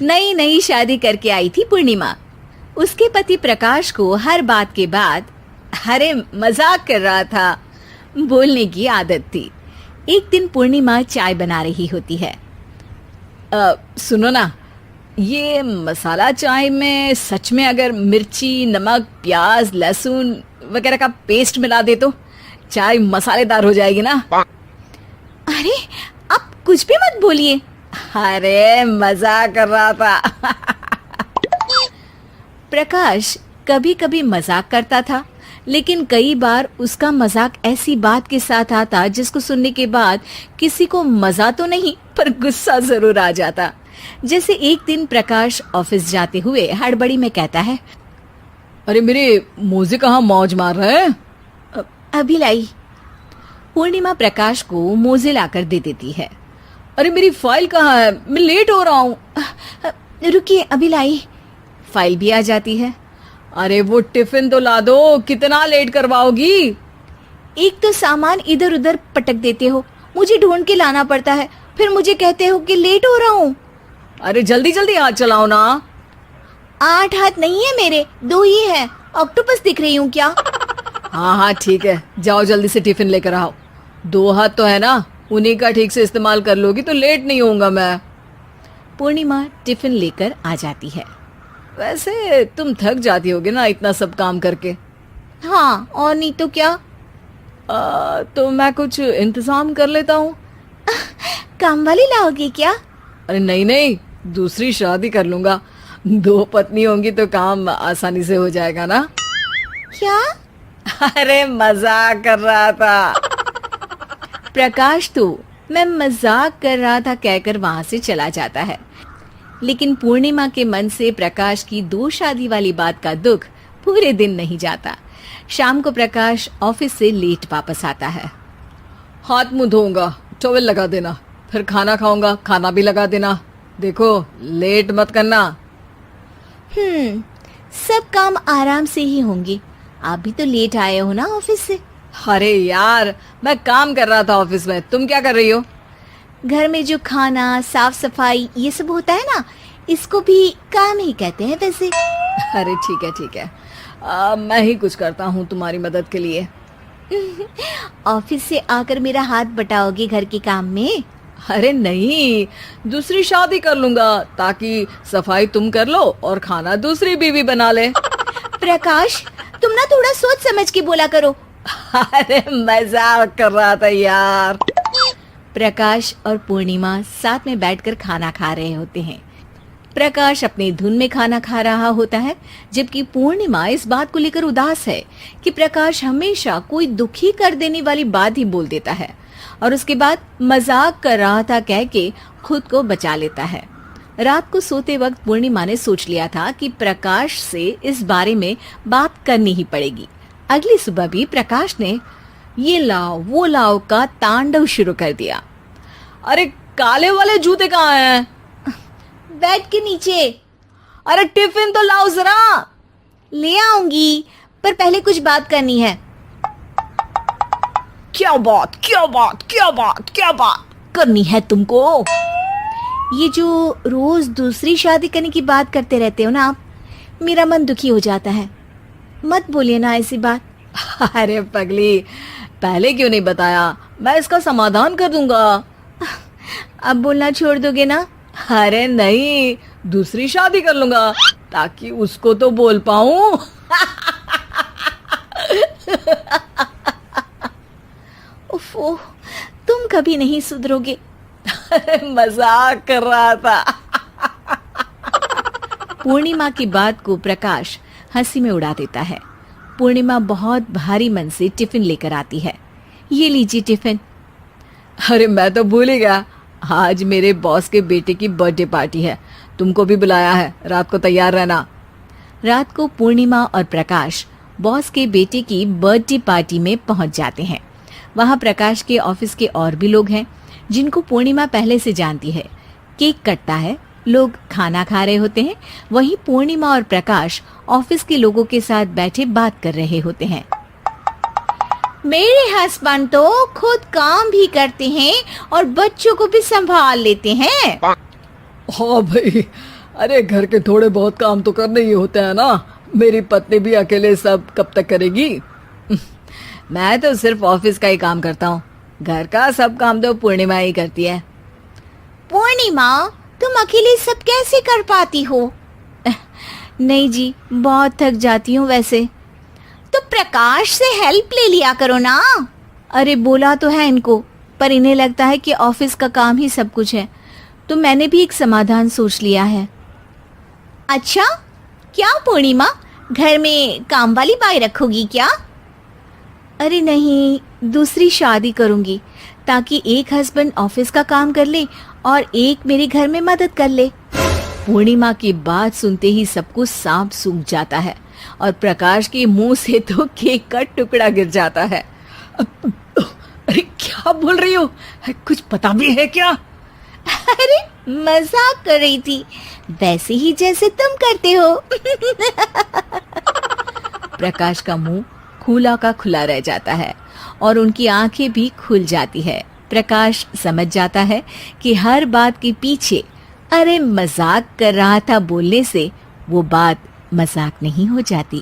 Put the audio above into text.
नई नई शादी करके आई थी पूर्णिमा। उसके पति प्रकाश को हर बात के बाद अरे मजाक कर रहा था बोलने की आदत थी। एक दिन पूर्णिमा चाय बना रही होती है। सुनो ना, ये मसाला चाय में सच में अगर मिर्ची, नमक, प्याज, लहसुन वगैरह का पेस्ट मिला दे तो चाय मसालेदार हो जाएगी ना। अरे आप कुछ भी मत बोलिए। अरे मजाक कर रहा था। प्रकाश कभी कभी मजाक करता था, लेकिन कई बार उसका मजाक ऐसी बात के साथ आता जिसको सुनने के बाद किसी को मजा तो नहीं पर गुस्सा जरूर आ जाता। जैसे एक दिन प्रकाश ऑफिस जाते हुए हड़बड़ी में कहता है, अरे मेरे मोजे कहाँ मौज मार रहे हैं? अभी लाई। पूर्णिमा प्रकाश को मोजे लाकर दे देती है। अरे मेरी फाइल कहाँ है? मैं लेट हो रहा हूँ। रुकिए अभी लाई। फाइल भी आ जाती है। अरे वो टिफिन तो ला दो, कितना लेट करवाओगी? एक तो सामान इधर उधर पटक देते हो, मुझे ढूंढ के लाना पड़ता है, फिर मुझे कहते हो कि लेट हो रहा हूँ। अरे जल्दी जल्दी हाथ चलाओ ना। 8 हाथ नहीं है मेरे, 2 ही है। ऑक्टोपस दिख रही हूँ क्या? हाँ हाँ ठीक है, जाओ जल्दी से टिफिन लेकर आओ। 2 हाथ तो है ना, उन्हीं का ठीक से इस्तेमाल कर लोगी तो लेट नहीं होऊंगा मैं। पूर्णिमा टिफिन लेकर आ जाती है। वैसे तुम थक जाती होगी ना इतना सब काम करके। हाँ और नहीं तो क्या। तो मैं कुछ इंतजाम कर लेता हूँ। काम वाली लाओगे क्या? अरे नहीं नहीं, दूसरी शादी कर लूंगा। 2 पत्नी होंगी तो काम आसानी से हो जाएगा ना। क्या? अरे मजाक कर रहा था। प्रकाश तो मैं मजाक कर रहा था कहकर वहां से चला जाता है। लेकिन पूर्णिमा के मन से प्रकाश की 2 शादी वाली बात का दुख पूरे दिन नहीं जाता। शाम को प्रकाश ऑफिस से लेट वापस आता है। हाथ मुंह धोऊंगा, टॉवल लगा देना, फिर खाना खाऊंगा, खाना भी लगा देना। देखो लेट मत करना। सब काम आराम से ही होंगे। आप भी तो लेट आए हो ना ऑफिस से। अरे यार मैं काम कर रहा था ऑफिस में, तुम क्या कर रही हो? घर में जो खाना, साफ सफाई ये सब होता है ना, इसको भी काम ही कहते हैं वैसे। अरे ठीक है, मैं ही कुछ करता हूँ तुम्हारी मदद के लिए। ऑफिस से आकर मेरा हाथ बटाओगे घर के काम में? अरे नहीं, दूसरी शादी कर लूंगा ताकि सफाई तुम कर लो और खाना दूसरी बीवी बना ले। प्रकाश तुम ना थोड़ा सोच समझ के बोला करो। अरे मजाक कर रहा था यार। प्रकाश और पूर्णिमा साथ में बैठकर खाना खा रहे होते हैं। प्रकाश अपनी धुन में खाना खा रहा होता है, जबकि पूर्णिमा इस बात को लेकर उदास है कि प्रकाश हमेशा कोई दुखी कर देने वाली बात ही बोल देता है और उसके बाद मजाक कर रहा था कह के खुद को बचा लेता है। रात को सोते वक्त पूर्णिमा ने सोच लिया था कि प्रकाश से इस बारे में बात करनी ही पड़ेगी। अगली सुबह भी प्रकाश ने ये लाओ वो लाओ का तांडव शुरू कर दिया। अरे काले वाले जूते कहाँ हैं? बेड के नीचे। अरे टिफिन तो लाओ जरा। ले आऊंगी, पर पहले कुछ बात करनी है। क्या बात करनी है तुमको? ये जो रोज दूसरी शादी करने की बात करते रहते हो ना आप, मेरा मन दुखी हो जाता है। मत बोलिए ना ऐसी बात। अरे पगली, पहले क्यों नहीं बताया? मैं इसका समाधान कर दूंगा। अब बोलना छोड़ दोगे ना? अरे नहीं, दूसरी शादी कर लूंगा ताकि उसको तो बोल पाऊं। उफ़, तुम कभी नहीं सुधरोगे। मजाक कर रहा था। पूर्णिमा की बात को प्रकाश हंसी में उड़ा देता है। पूर्णिमा बहुत भारी मन से टिफिन लेकर आती है। ये लीजिए टिफिन। अरे मैं तो भूल ही गया, आज मेरे बॉस के बेटे की बर्थडे पार्टी है, तुमको भी बुलाया है, रात को तैयार रहना। रात को पूर्णिमा और प्रकाश बॉस के बेटे की बर्थडे पार्टी में पहुंच जाते हैं। वहां प्रकाश के ऑफिस के और भी लोग हैं जिनको पूर्णिमा पहले से जानती है। केक कटता है, लोग खाना खा रहे होते हैं। वहीं पूर्णिमा और प्रकाश ऑफिस के लोगों के साथ बैठे बात कर रहे होते हैं। मेरे हस्बैंड तो खुद काम भी करते हैं और बच्चों को भी संभाल लेते हैं। हाँ भाई, अरे घर के थोड़े बहुत काम तो करने ही होते हैं ना, मेरी पत्नी भी अकेले सब कब तक करेगी। मैं तो सिर्फ ऑफिस का ही काम करता हूँ, घर का सब काम तो पूर्णिमा ही करती है। पूर्णिमा, तुम अकेले सब कैसे कर पाती हो? नहीं जी, बहुत थक जाती हूँ वैसे। तो प्रकाश से हेल्प ले लिया करो ना। अरे बोला तो है इनको, पर इन्हें लगता है कि ऑफिस का काम ही सब कुछ है, तो मैंने भी एक समाधान सोच लिया है। अच्छा, क्या पूर्णिमा, घर में काम वाली बाई रखोगी क्या? अरे नहीं, दूसरी शादी करूंगी ताकि एक हस्बैंड ऑफिस का काम कर ले और एक मेरे घर में मदद कर ले। पूर्णिमा की बात सुनते ही सब कुछ सांप सूख जाता है और प्रकाश के मुंह से तो केक का टुकड़ा गिर जाता है। अरे क्या बोल रही हो, कुछ पता भी है क्या? अरे मजाक कर रही थी, वैसे ही जैसे तुम करते हो। प्रकाश का मुंह खुला का खुला रह जाता है और उनकी आंखें भी खुल जाती है। प्रकाश समझ जाता है कि हर बात के पीछे अरे मजाक कर रहा था बोलने से वो बात मजाक नहीं हो जाती।